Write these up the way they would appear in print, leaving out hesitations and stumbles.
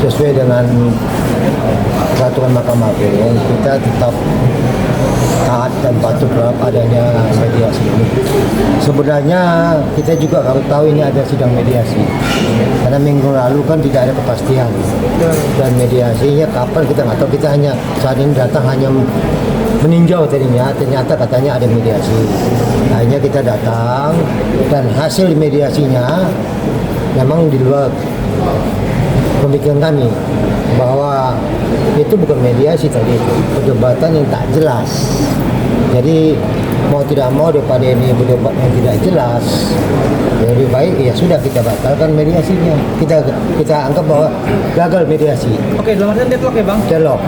sesuai dengan peraturan Mahkamah Agung, kita tetap taat dan patuh terhadap adanya mediasi ini. Sebenarnya kita juga harus tahu ini ada sidang mediasi, karena minggu lalu kan tidak ada kepastian dan mediasinya kapan kita nggak tahu. Kita hanya saat ini datang hanya meninjau tadinya, ternyata katanya ada mediasi. Akhirnya kita datang dan hasil mediasinya memang di luar pemikiran kami, bahwa itu bukan mediasi tadi, itu perdebatan yang tak jelas. Jadi mau tidak mau daripada ini berdebat yang tidak jelas, lebih baik ya sudah kita batalkan mediasinya. Kita anggap bahwa gagal mediasi. Oke, dalam artian deadlock ya Bang? Deadlock.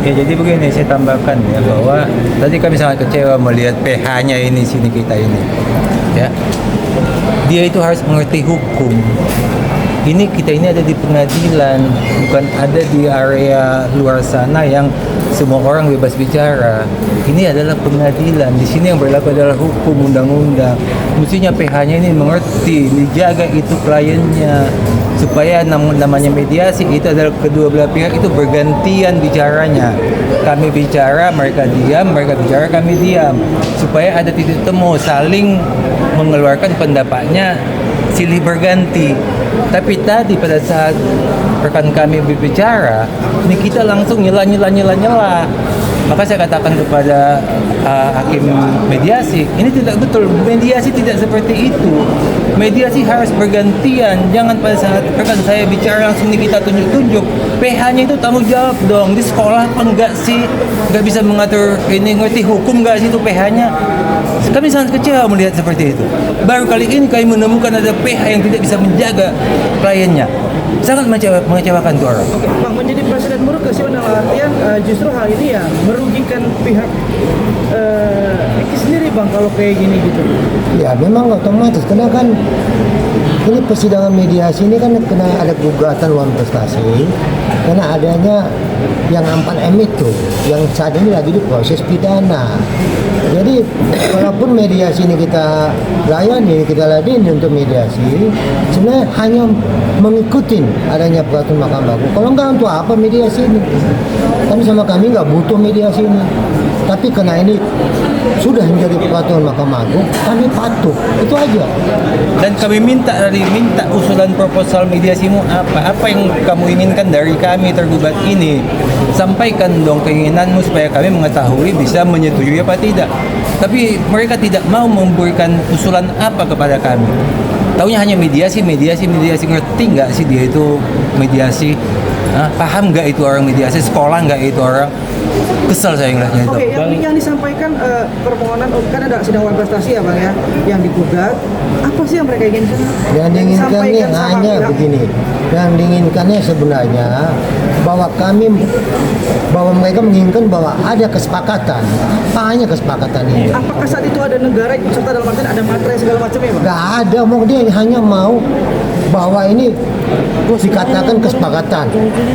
Ya jadi begini, saya tambahkan ya bahwa tadi kami sangat kecewa melihat PH-nya ini sini kita ini. Ya. Dia itu harus mengerti hukum. Kita ini ada di pengadilan, bukan ada di area luar sana yang semua orang bebas bicara. Ini adalah pengadilan. Di sini yang berlaku adalah hukum, undang-undang. Mestinya PH-nya ini mengerti, dijaga itu kliennya, supaya namanya mediasi itu adalah kedua belah pihak itu bergantian bicaranya. Kami bicara, mereka diam, mereka bicara, kami diam, supaya ada titik temu, saling mengeluarkan pendapatnya, silih berganti. Tapi tadi pada saat rekan kami berbicara, ini kita langsung nyela. Maka saya katakan kepada hakim mediasi, ini tidak betul. Mediasi tidak seperti itu. Mediasi harus bergantian. Jangan pada saat rekan saya bicara langsung ini kita tunjuk-tunjuk. PH-nya itu tanggung jawab dong. Di sekolah apa enggak sih? Enggak bisa mengatur ini, ngerti hukum enggak sih itu PH-nya? Kami sangat kecewa melihat seperti itu. Baru kali ini kami menemukan ada PH yang tidak bisa menjaga kliennya. Sangat mengecewakan tuh orang. Oke, Bang, menjadi presiden buruk ke sih dalam artian justru hal ini ya merugikan pihak Eki sendiri Bang kalau kayak gini gitu. Ya memang otomatis, karena kan ini persidangan mediasi ini kan kena ada gugatan uang prestasi karena adanya yang 4M itu yang saat ini lagi diproses pidana. Jadi walaupun mediasi ini kita layani, kita ladeni untuk mediasi, sebenarnya hanya mengikuti adanya peraturan Mahkamah Agung. Kalau enggak, untuk apa mediasi ini? Kan sama kami nggak butuh mediasi ini. Tapi karena ini sudah menjadi peraturan Mahkamah Agung, kami patuh. Itu aja. Dan kami minta usulan proposal mediasimu apa? Apa yang kamu inginkan dari kami tergugat ini? Sampaikan dong keinginanmu supaya kami mengetahui bisa menyetujui apa tidak. Tapi mereka tidak mau memberikan usulan apa kepada kami. Taunya hanya mediasi. Ngerti nggak sih dia itu mediasi? Paham nggak itu orang mediasi? Sekolah nggak itu orang? Kesel saya ngeliatnya itu. Oke, yang disampaikan permohonan kan ada sidang uang prestasi ya Bang ya, yang digugat. Apa sih yang mereka inginkan? Yang diinginkannya hanya begini. Yang diinginkannya sebenarnya bahwa mereka menginginkan bahwa ada kesepakatan. Apa hanya kesepakatan ini? Apakah saat itu ada negara ikut serta dalam artian ada materai segala macam ya Bang? Nggak ada, dia hanya mau bahwa ini dikatakan kesepakatan,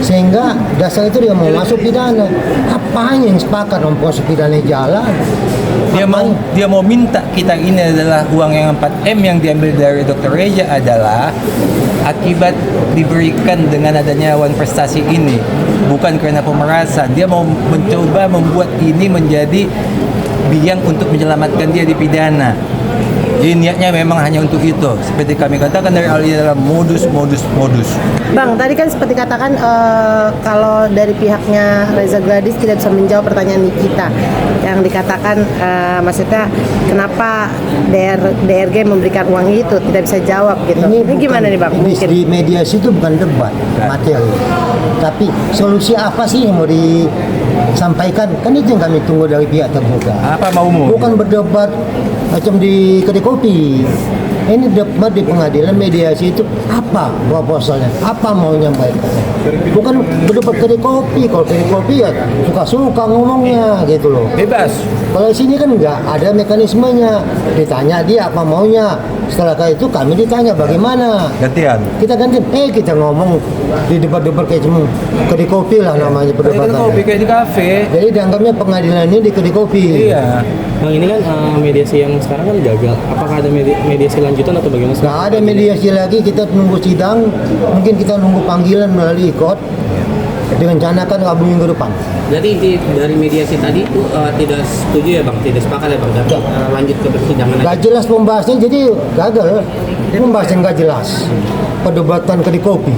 sehingga dasar itu dia mau masuk pidana. Apanya yang sepakat om proses pidana jalan? Dia mau minta kita ini adalah uang yang 4M yang diambil dari Dr. Reja adalah akibat diberikan dengan adanya uang prestasi ini, bukan karena pemerasan. Dia mau mencoba membuat ini menjadi biang untuk menyelamatkan dia di pidana. Jadi niatnya memang hanya untuk itu. Seperti kami katakan dari awal ini adalah modus. Bang, tadi kan seperti katakan kalau dari pihaknya Reza Gladys tidak bisa menjawab pertanyaan Nikita yang dikatakan maksudnya kenapa DRG memberikan uang itu tidak bisa jawab gitu. Ini gimana nih Bang? Di mediasi itu bukan debat materi, tapi solusi apa sih yang mau disampaikan? Kan itu yang kami tunggu dari pihak tergugat. Apa maumu? Bukan berdebat macam di kedai kopi. Ini debat di pengadilan. Mediasi itu apa proposalnya, apa mau nyampaikan, bukan berdebat kedai kopi. Kalau kedai kopi ya suka-suka ngomongnya gitu loh, Bebas. Kalau di sini kan nggak ada mekanismenya, ditanya dia apa maunya, Setelah itu kami ditanya bagaimana. Gantian. Kita ganti, kita ngomong di debat-debat kayak cuma kedai kopi lah namanya Kayak perdebatan. kopi kayak di kafe. Jadi dianggapnya pengadilan ini di kedai kopi. Iya. Bang, ini kan mediasi yang sekarang kan gagal. Apakah ada mediasi lanjutan atau bagaimana? Nggak ada mediasi lagi, kita nunggu sidang, mungkin kita nunggu panggilan melalui ikot. Direncanakan Rabu minggu depan. Jadi inti dari mediasi tadi itu tidak setuju ya Bang, tidak sepakat ya Bang, tapi lanjut ke persidangan aja. Gak jelas pembahasannya, jadi gagal. Pembahasan gak jelas. Perdebatan kedai kopi.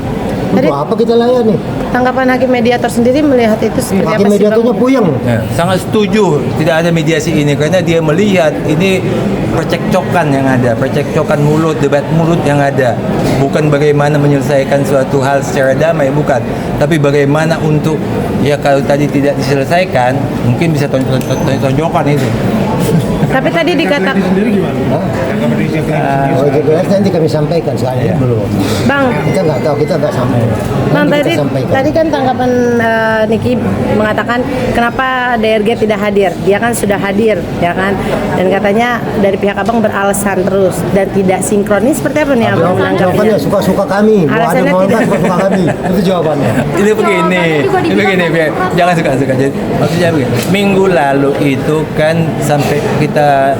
Jadi- Untuk apa kita layani? Tanggapan hakim mediator sendiri melihat itu seperti apa Hakim sih, mediatornya Bang? puyeng. Ya, sangat setuju tidak ada mediasi ini karena dia melihat ini percekcokan yang ada, percekcokan mulut, debat mulut yang ada. Bukan bagaimana menyelesaikan suatu hal secara damai, bukan. Tapi bagaimana untuk, ya kalau tadi tidak diselesaikan, mungkin bisa tonjokan itu. Tapi tadi dikatakan, Oh, jelas nanti kami sampaikan, sekarang ini belum. Bang, Kita nggak tahu, kita nggak sampai. Bang, Nanti tadi, kita sampaikan. tadi kan tanggapan Niki mengatakan kenapa DRG tidak hadir. Dia kan sudah hadir, ya kan? Dan katanya dari pihak abang beralasan terus dan tidak sinkronis. Seperti apa nih abang Jawabannya menanggapinya? suka-suka kami. Mau ada Alasannya mau tidak. nggak suka-suka kami. Itu jawabannya. Ini begini, ini begini, biar jangan suka-suka. Jadi maksudnya begini, minggu lalu itu kan sampai kita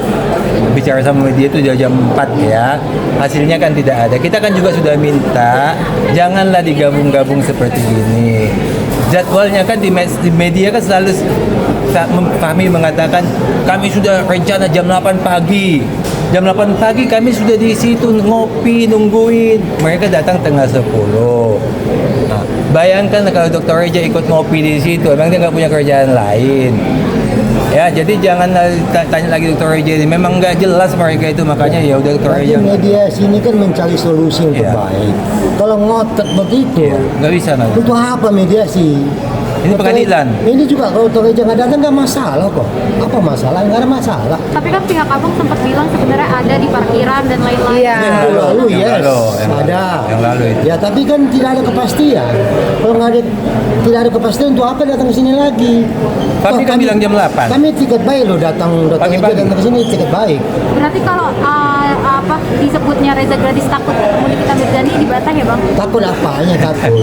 bicara sama media itu jam 4 ya, hasilnya kan tidak ada. Kita kan juga sudah minta janganlah digabung-gabung seperti ini. Jadwalnya kan di media kan selalu kami mengatakan kami sudah rencana jam 8 pagi. Jam 8 pagi kami sudah di situ ngopi nungguin. Mereka datang tengah 10. Nah, bayangkan kalau Dr. Reja ikut ngopi di situ, emang dia nggak punya kerjaan lain. Ya, jadi jangan tanya lagi Dr. Reja ini. Memang nggak jelas mereka itu, makanya ya udah Dr. Tapi Reja mediasi ini kan mencari solusi yang Iya. terbaik. Kalau ngotot begitu, nggak bisa nggak. untuk apa mediasi? Ini pengadilan. Ini juga kalau Toreja nggak datang nggak masalah kok. Apa masalah? Nggak ada masalah. Tapi kan pihak abang sempat bilang sebenarnya ada di parkiran dan lain-lain. Iya. Minggu lalu Yang yes, lalu, yang ada. yang lalu itu. Ya tapi kan tidak ada kepastian. Kalau nggak ada, tidak ada kepastian untuk apa datang ke sini lagi? Tapi Toh kan bilang jam 8. Kami tiket baik loh datang aja Pagi-pagi. datang ke sini tiket baik. Berarti kalau apa disebutnya Reza Gladys takut Nikita Mirzani dibantah ya Bang? Takut apanya takut?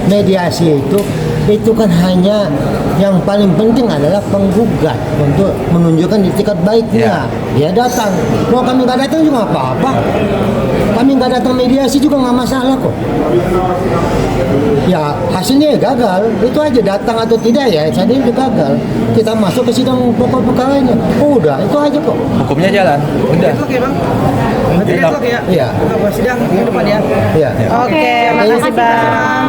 Mediasi itu kan hanya yang paling penting adalah penggugat untuk menunjukkan itikat baiknya. Ya datang. Mau kami nggak datang juga nggak apa-apa. Kami nggak datang mediasi juga nggak masalah kok. Ya hasilnya ya gagal. Itu aja datang atau tidak ya. Saya udah gagal. Kita masuk ke sidang pokok perkaranya. Oh, udah itu aja kok. Hukumnya jalan. Udah. Deadlock ya Bang? Nanti deadlock ya? Iya. Apa sidang minggu depan ya? Ya. Oke, makasih Bang.